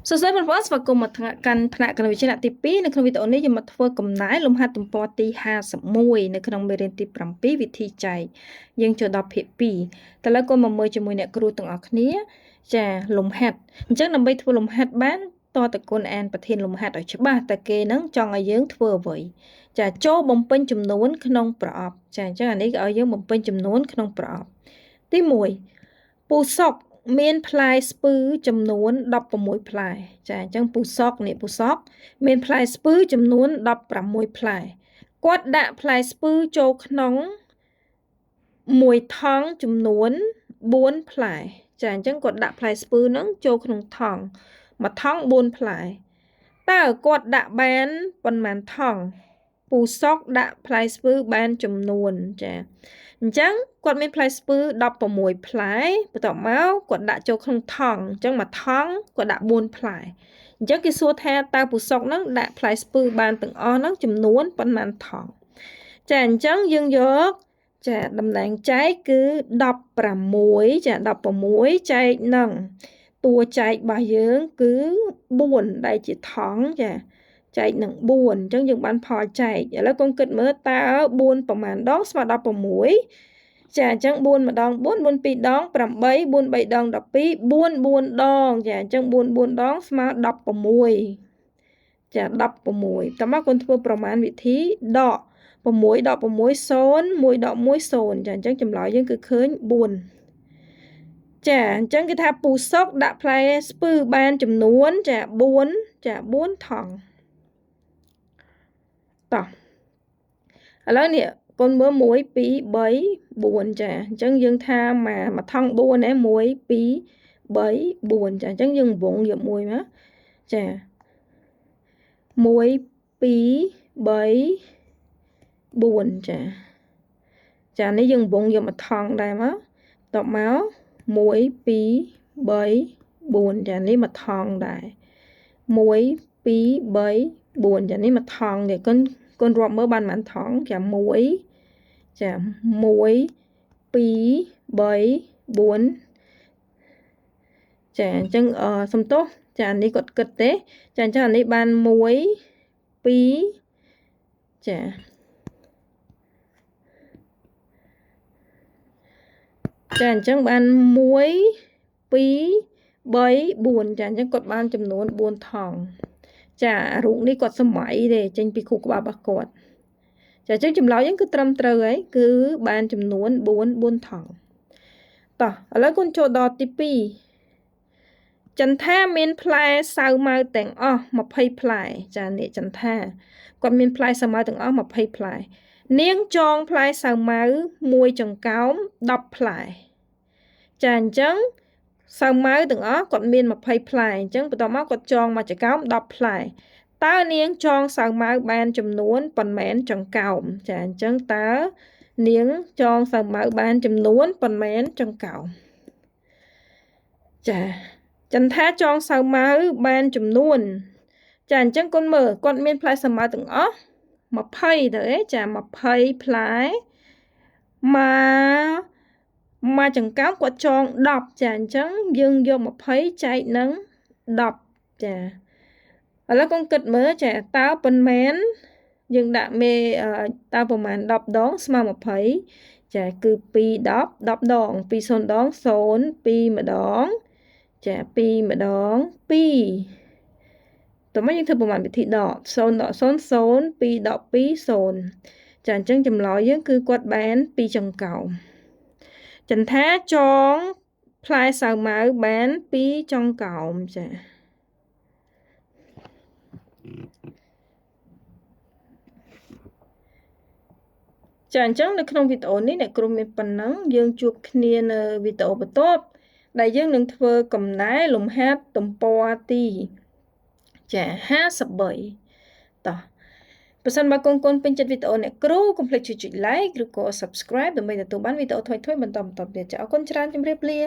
សួស្តីបងប្អូនស្វាគមន៍មកកាន់ផ្នែកគណិតវិទ្យាទី2នៅក្នុងវីដេអូនេះយើងមកធ្វើកំណែលំហាត់ទំព័រទី51នៅក្នុងមេរៀនទី7វិធីចែកយើងចូលដល់ភាគ2តើឥឡូវកូនមកមើលជាមួយអ្នកគ្រូទាំងអស់គ្នាចាលំហាត់អញ្ចឹងដើម្បីធ្វើលំហាត់បានតើតើកូនអានប្រធានលំហាត់ឲ្យច្បាស់តើគេនឹងចង់ឲ្យយើងធ្វើអ្វីចាចូលបំពេញចំនួនក្នុងប្រអប់ចាអញ្ចឹងអានេះឲ្យយើងបំពេញចំនួនក្នុងប្រអប់ទី1ពូសុកមានផ្លែស្ពឺចំនួន16ផ្លែចាអញ្ចឹងពូសុកមានផ្លែស្ពឺចំនួន16ផ្លែគាត់ដាក់ផ្លែស្ពឺចូលក្នុងមួយថង់ចំនួន4ផ្លែចាអញ្ចឹងគាត់ដាក់ផ្លែស្ពឺហ្នឹងចូលក្នុងថង់មួយថង់4ផ្លែតើគាត់ដាក់បានប៉ុន្មានថង់ពូសុកដាក់ផ្លែស្ពឺបានចំនួនចាអញ្ចឹងគាត់មានផ្លែស្ពឺ16ផ្លែបន្ទាប់មកគាត់ដាក់ចូលក្នុងថង់អញ្ចឹងមួយថង់គាត់ដាក់4ផ្លែអញ្ចឹងគេសួរថាតើពូសុកហ្នឹងដាក់ផ្លែស្ពឺបានទាំងអស់ហ្នឹងចំនួនប៉ុន្មានថង់ចាអញ្ចឹងយើងយកចាតំណែងចែកគឺ16ចា16ចែកនឹងតួចែករបស់យើងគឺ4ដែលជាថង់ចាចែកនឹង4អញ្ចឹងយើងបានផលចែកឥឡូវកុំគិតមើលតើ4ប្រមាណដងស្មើ16ចាអញ្ចឹង4ម្ដង4 4 2ដង8 4 3ដង12 4 4ដងចាអញ្ចឹង4 4ដងស្មើ16ចា16តោះមកកូនធ្វើប្រមាណវិធីដក6ដក6 0 1ដក1 0ចាអញ្ចឹងចម្លើយយើងគឺឃើញ4ចាអញ្ចឹងគេថាពូសុកដាក់ផ្លែស្ពឺបានចំនួនចា4ថង់តោះឥឡូវនេះកូនមើល1 2 3 4ចាអញ្ចឹងយើងថាមួយថង់4ណា1 2 3 4ចាអញ្ចឹងយើងវងយក1មកចា1 2 3 4ចាចានេះយើងវងយកមួយថង់ដែរមកតបមក1 2 3 4ចានេះមួយថង់ដែរ1 2 3 4ចានេះមួយថង់ទៀតកូនរាប់មើលបានប៉ុន្មានថង់ចា1ចា1 2 3 4ចាអញ្ចឹងសំទោសចានេះគាត់គិតទេចាអញ្ចឹងអានេះបាន1 2ចាចាអញ្ចឹងបាន1 2 3 4ចាអញ្ចឹងគាត់បានចំនួន4ថង់ចារូបនេះគាត់សម័យទេចេញពីខួរក្បាលរបស់គាត់ចាអញ្ចឹងចម្លើយយើងគឺត្រឹមត្រូវហើយគឺបានចំនួន4ថង់តោះឥឡូវកូនចូលដល់ទី2ចន្ទថាមានផ្លែសាវម៉ាវទាំងអស់20ផ្លែចានេះចន្ទថាគាត់មានផ្លែសាវម៉ាវទាំងអស់20ផ្លែនាងចងផ្លែសាវម៉ាវមួយចង្កោម10ផ្លែចាអញ្ចឹងសាវម៉ាវទាំងអស់គាត់មាន20ផ្លែអញ្ចឹងបន្ទាប់មកគាត់ចងមួយចង្កោម10ផ្លែតើនាងចងសាវម៉ាវបានចំនួនប៉ុន្មានចង្កោមចាអញ្ចឹងតើនាងចងសាវម៉ាវបានចំនួនប៉ុន្មានចង្កោមចាចន្ទថាចងសាវម៉ាវបានចំនួនចាអញ្ចឹងកូនមើលគាត់មានផ្លែសាវម៉ាវទាំងអស់20ទៅចា20ផ្លែមកចង្កោមគាត់ចង10ចាអញ្ចឹងយើងយក20ចែកនឹង10ចាឥឡូវកូនគិតមើលចាតើប៉ុន្មានយើងដាក់មេតើប្រមាណ10ដងស្មើ20ចាគឺ2 10 10ដង2 0ដង0 2ម្ដងចា2ម្ដង2តើមកយើងធ្វើប្រមាណវិធីដក0ដក0 0 2ដក2 0ចាអញ្ចឹងចម្លើយយើងគឺគាត់បាន2ចង្កោមចន្ទថាចងផ្លែសាវម៉ាវបាន2ចង្កោមចាអញ្ចឹងនៅក្នុងវីដេអូនេះអ្នកគ្រូមានប៉ុណ្ណឹងយើងជួបគ្នានៅវីដេអូបន្ទាប់ដែលយើងនឹងធ្វើកំណែលំហាត់ទំព័រទីចា53តោះបើសិនបើកូនពេញចិត្តវីដេអូអ្នកគ្រូកុំភ្លេចជួយចុច like ឬក៏ subscribe ដើម្បីទទួលបានវីដេអូថ្មីៗបន្តទៀតចាអរគុណច្រើនជម្រាបលា